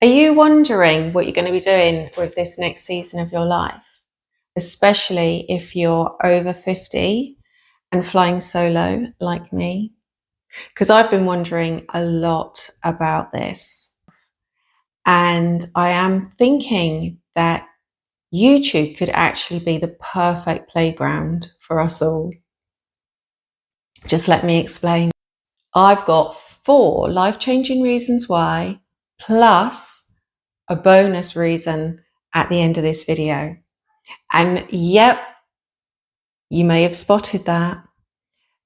Are you wondering what you're going to be doing with this next season of your life, especially if you're over 50 and flying solo like me? Because I've been wondering a lot about this. And I am thinking that YouTube could actually be the perfect playground for us all. Just let me explain. I've got 4 life-changing reasons why, plus a bonus reason at the end of this video. And yep, you may have spotted that.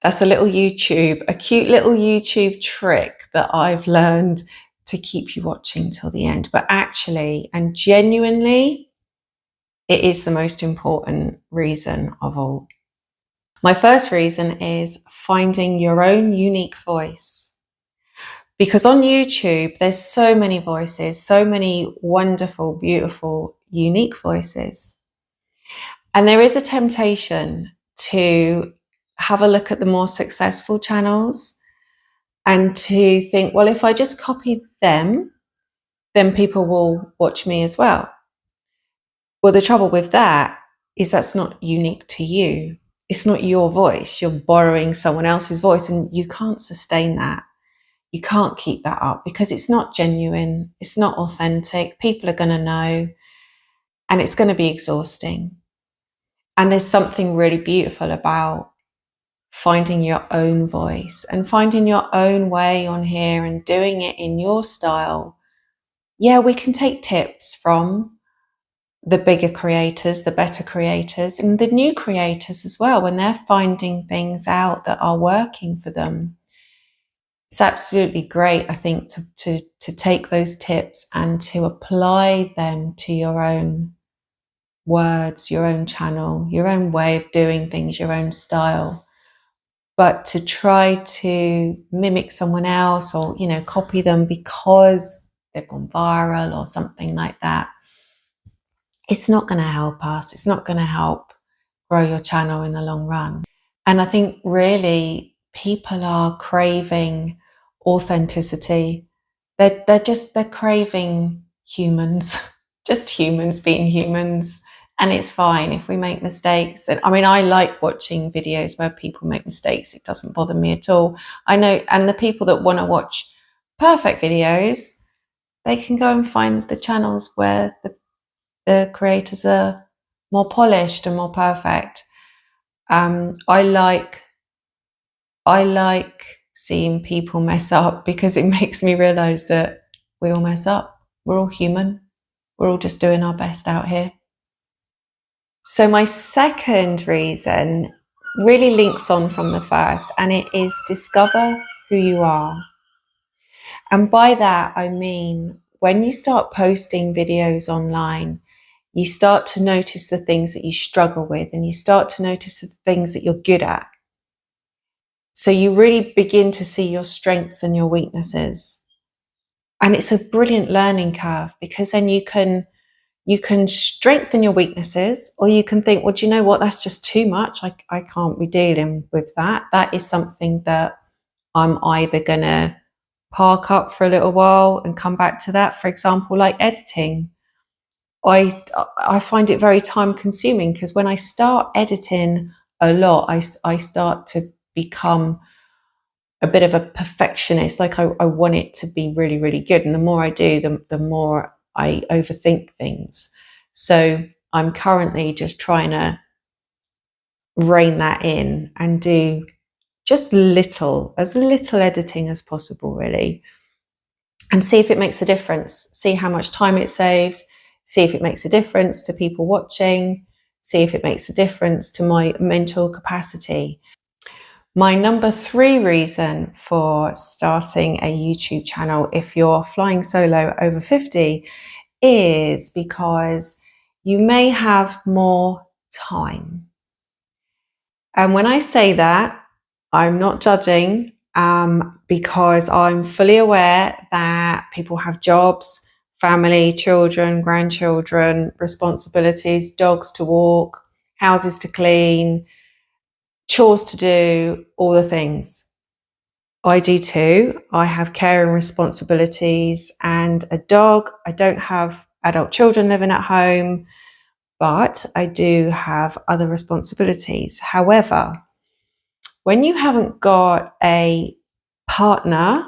That's a cute little YouTube trick that I've learned to keep you watching till the end. But actually, and genuinely, it is the most important reason of all. My first reason is finding your own unique voice. Because on YouTube, there's so many voices, so many wonderful, beautiful, unique voices. And there is a temptation to have a look at the more successful channels and to think, well, if I just copy them, then people will watch me as well. Well, the trouble with that is that's not unique to you. It's not your voice. You're borrowing someone else's voice, and you can't sustain that. You can't keep that up because it's not genuine. It's not authentic. People are going to know, and it's going to be exhausting. And there's something really beautiful about finding your own voice and finding your own way on here and doing it in your style. Yeah, we can take tips from the bigger creators, the better creators, and the new creators as well when they're finding things out that are working for them. It's absolutely great, I think, to take those tips and to apply them to your own words, your own channel, your own way of doing things, your own style. But to try to mimic someone else or, copy them because they've gone viral or something like that, it's not going to help us. It's not going to help grow your channel in the long run. And I think really people are craving authenticity. They're craving humans, just humans being humans. And it's fine if we make mistakes. And I mean, I like watching videos where people make mistakes. It doesn't bother me at all. I know, and the people that want to watch perfect videos, they can go and find the channels where the creators are more polished and more perfect. I like seeing people mess up because it makes me realize that we all mess up. We're all human. We're all just doing our best out here. So my second reason really links on from the first, and it is discover who you are. And by that, I mean, when you start posting videos online, you start to notice the things that you struggle with, and you start to notice the things that you're good at. So you really begin to see your strengths and your weaknesses. And it's a brilliant learning curve because then you can strengthen your weaknesses, or you can think, well, do you know what? That's just too much. I can't be dealing with that. That is something that I'm either going to park up for a little while and come back to that. For example, like editing. I find it very time consuming because when I start editing a lot, I start to become a bit of a perfectionist. Like I want it to be really, really good. And the more I do, the more I overthink things. So I'm currently just trying to rein that in and do just as little editing as possible, really. And see if it makes a difference. See how much time it saves. See if it makes a difference to people watching. See if it makes a difference to my mental capacity. My number 3 reason for starting a YouTube channel if you're flying solo over 50 is because you may have more time. And when I say that, I'm not judging because I'm fully aware that people have jobs, family, children, grandchildren, responsibilities, dogs to walk, houses to clean, chores to do, all the things. I do too. I have caring responsibilities and a dog. I don't have adult children living at home, but I do have other responsibilities. However, when you haven't got a partner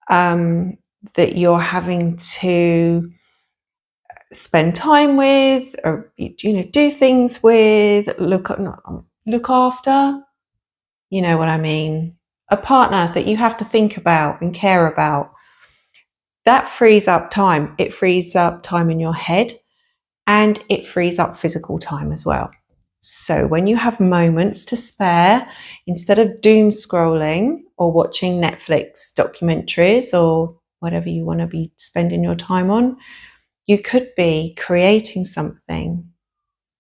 that you're having to spend time with, or do things with, look after, you know what I mean, a partner that you have to think about and care about, that frees up time. It frees up time in your head, and it frees up physical time as well. So when you have moments to spare, instead of doom scrolling or watching Netflix documentaries or whatever you want to be spending your time on, you could be creating something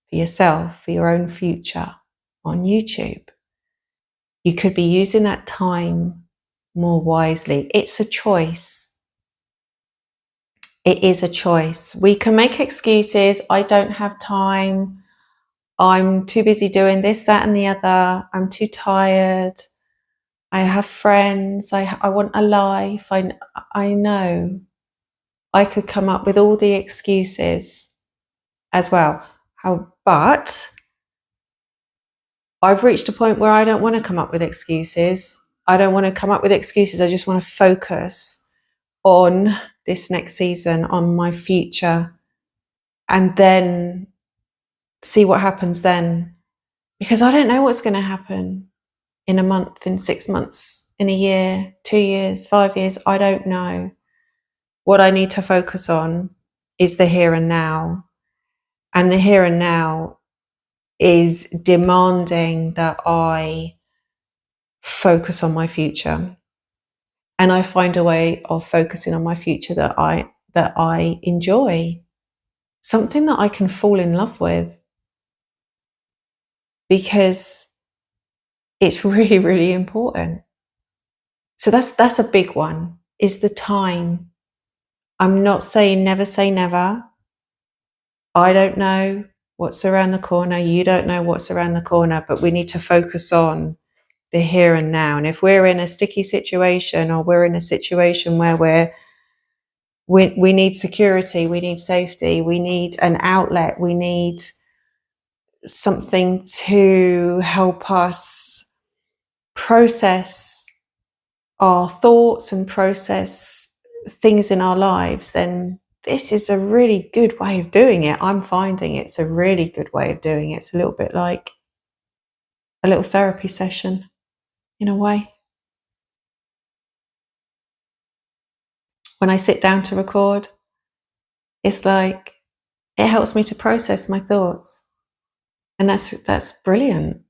for yourself, for your own future on YouTube. You could be using that time more wisely. It's a choice. It is a choice. We can make excuses. I don't have time. I'm too busy doing this, that, and the other. I'm too tired. I have friends. I want a life. I know. I could come up with all the excuses as well. But I've reached a point where I don't want to come up with excuses. I don't want to come up with excuses. I just want to focus on this next season, on my future, and then see what happens then. Because I don't know what's going to happen in a month, in 6 months, in a year, 2 years, 5 years. I don't know. What I need to focus on is the here and now. And the here and now is demanding that I focus on my future. And I find a way of focusing on my future that I enjoy. Something that I can fall in love with. Because it's really, really important. So that's a big one, is the time. I'm not saying never say never. I don't know what's around the corner. You don't know what's around the corner, but we need to focus on the here and now. And if we're in a sticky situation, or we're in a situation where we need security, we need safety, we need an outlet, we need something to help us process our thoughts and process things in our lives, then this is a really good way of doing it. I'm finding it's a really good way of doing it. It's a little bit like a little therapy session in a way. When I sit down to record, it's like it helps me to process my thoughts. And that's brilliant.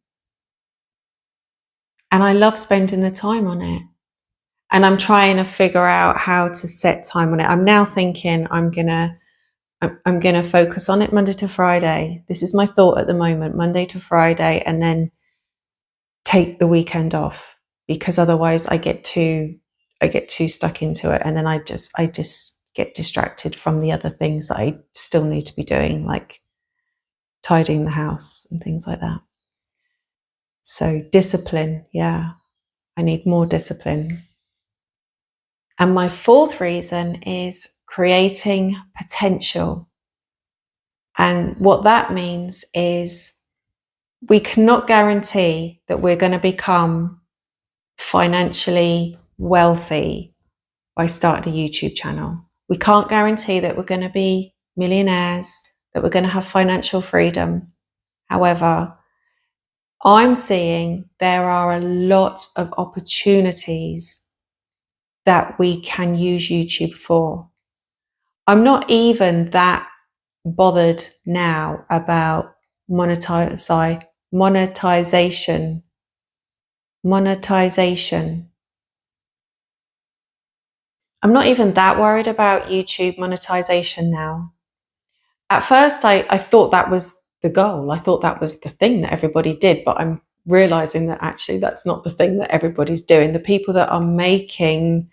And I love spending the time on it. And I'm trying to figure out how to set time on it. I'm now thinking I'm going to focus on it Monday to Friday. This is my thought at the moment, Monday to Friday, and then take the weekend off, because otherwise I get too stuck into it, and then I just get distracted from the other things that I still need to be doing, like tidying the house and things like that. So discipline, yeah, I need more discipline. And my fourth reason is creating potential. And what that means is we cannot guarantee that we're going to become financially wealthy by starting a YouTube channel. We can't guarantee that we're going to be millionaires, that we're going to have financial freedom. However, I'm seeing there are a lot of opportunities that we can use YouTube for. I'm not even that bothered now about monetization. I'm not even that worried about YouTube monetization now. At first, I thought that was the goal. I thought that was the thing that everybody did, but I'm realizing that actually that's not the thing that everybody's doing. The people that are making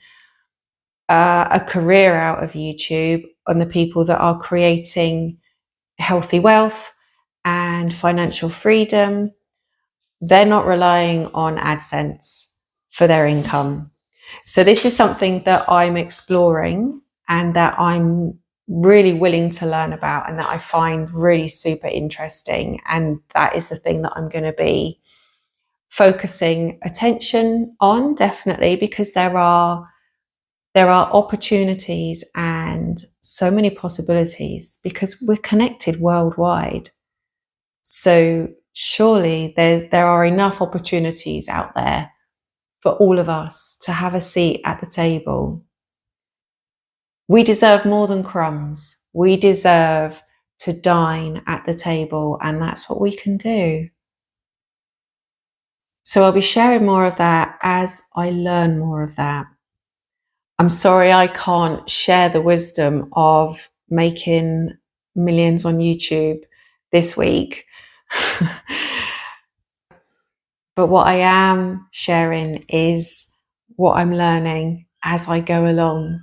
a career out of YouTube, and the people that are creating healthy wealth and financial freedom, they're not relying on AdSense. for their income. So this is something that I'm exploring and that I'm really willing to learn about and that I find really super interesting. And that is the thing that I'm going to be focusing attention on, definitely, because there are opportunities and so many possibilities because we're connected worldwide. So surely there are enough opportunities out there for all of us to have a seat at the table. We deserve more than crumbs. We deserve to dine at the table, and that's what we can do. So I'll be sharing more of that as I learn more of that. I'm sorry I can't share the wisdom of making millions on YouTube this week. But what I am sharing is what I'm learning as I go along.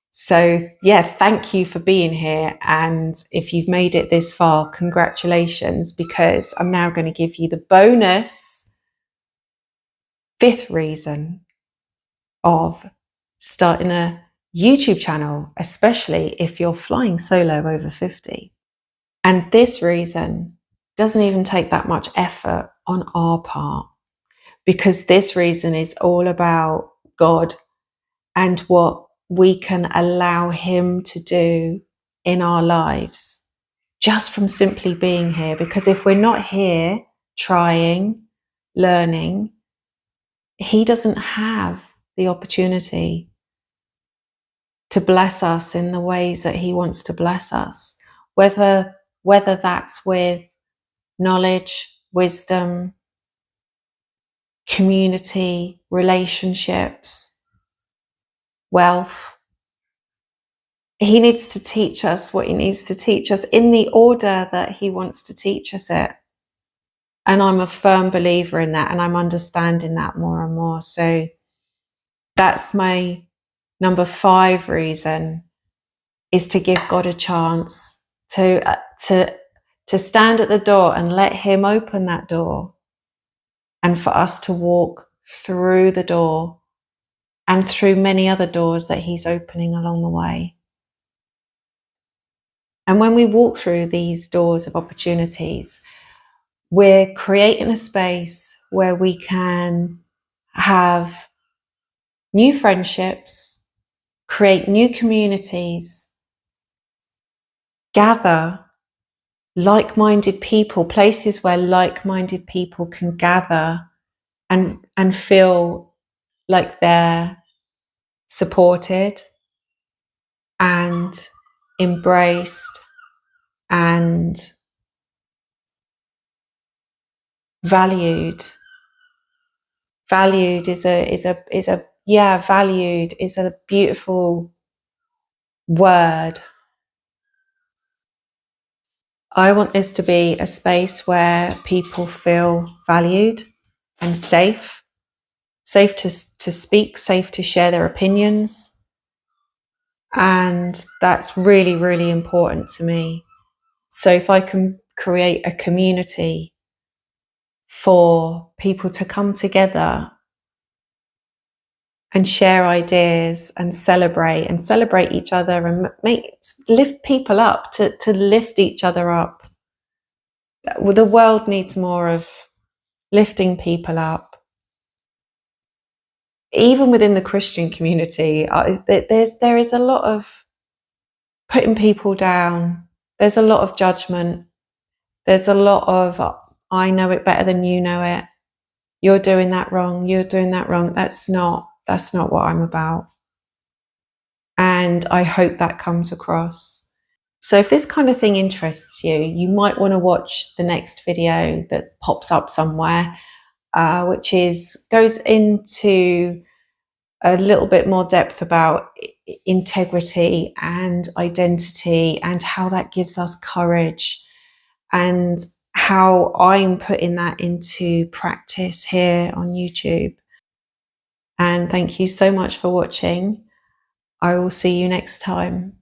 So yeah, thank you for being here. And if you've made it this far, congratulations, because I'm now going to give you the bonus 5th reason of starting a YouTube channel, especially if you're flying solo over 50. And this reason doesn't even take that much effort on our part, because this reason is all about God and what we can allow Him to do in our lives just from simply being here. Because if we're not here trying, learning, He doesn't have the opportunity to bless us in the ways that He wants to bless us, whether that's with knowledge, wisdom, community, relationships, wealth. He needs to teach us what He needs to teach us in the order that He wants to teach us it. And I'm a firm believer in that, and I'm understanding that more and more. So that's my number 5 reason, is to give God a chance to stand at the door and let Him open that door, and for us to walk through the door and through many other doors that He's opening along the way. And when we walk through these doors of opportunities, we're creating a space where we can have new friendships, create new communities, gather like-minded people, places where like-minded people can gather and feel like they're supported and embraced and valued. Valued is a beautiful word. I want this to be a space where people feel valued and safe to speak, safe to share their opinions. And that's really, really important to me. So if I can create a community for people to come together and share ideas and celebrate each other and lift people up, to lift each other up. Well, the world needs more of lifting people up. Even within the Christian community, there is a lot of putting people down. There's a lot of judgment. There's a lot of, I know it better than you know it. You're doing that wrong. You're doing that wrong. That's not what I'm about. And I hope that comes across. So if this kind of thing interests you, you might want to watch the next video that pops up somewhere, which goes into a little bit more depth about integrity and identity and how that gives us courage, and how I'm putting that into practice here on YouTube. And thank you so much for watching. I will see you next time.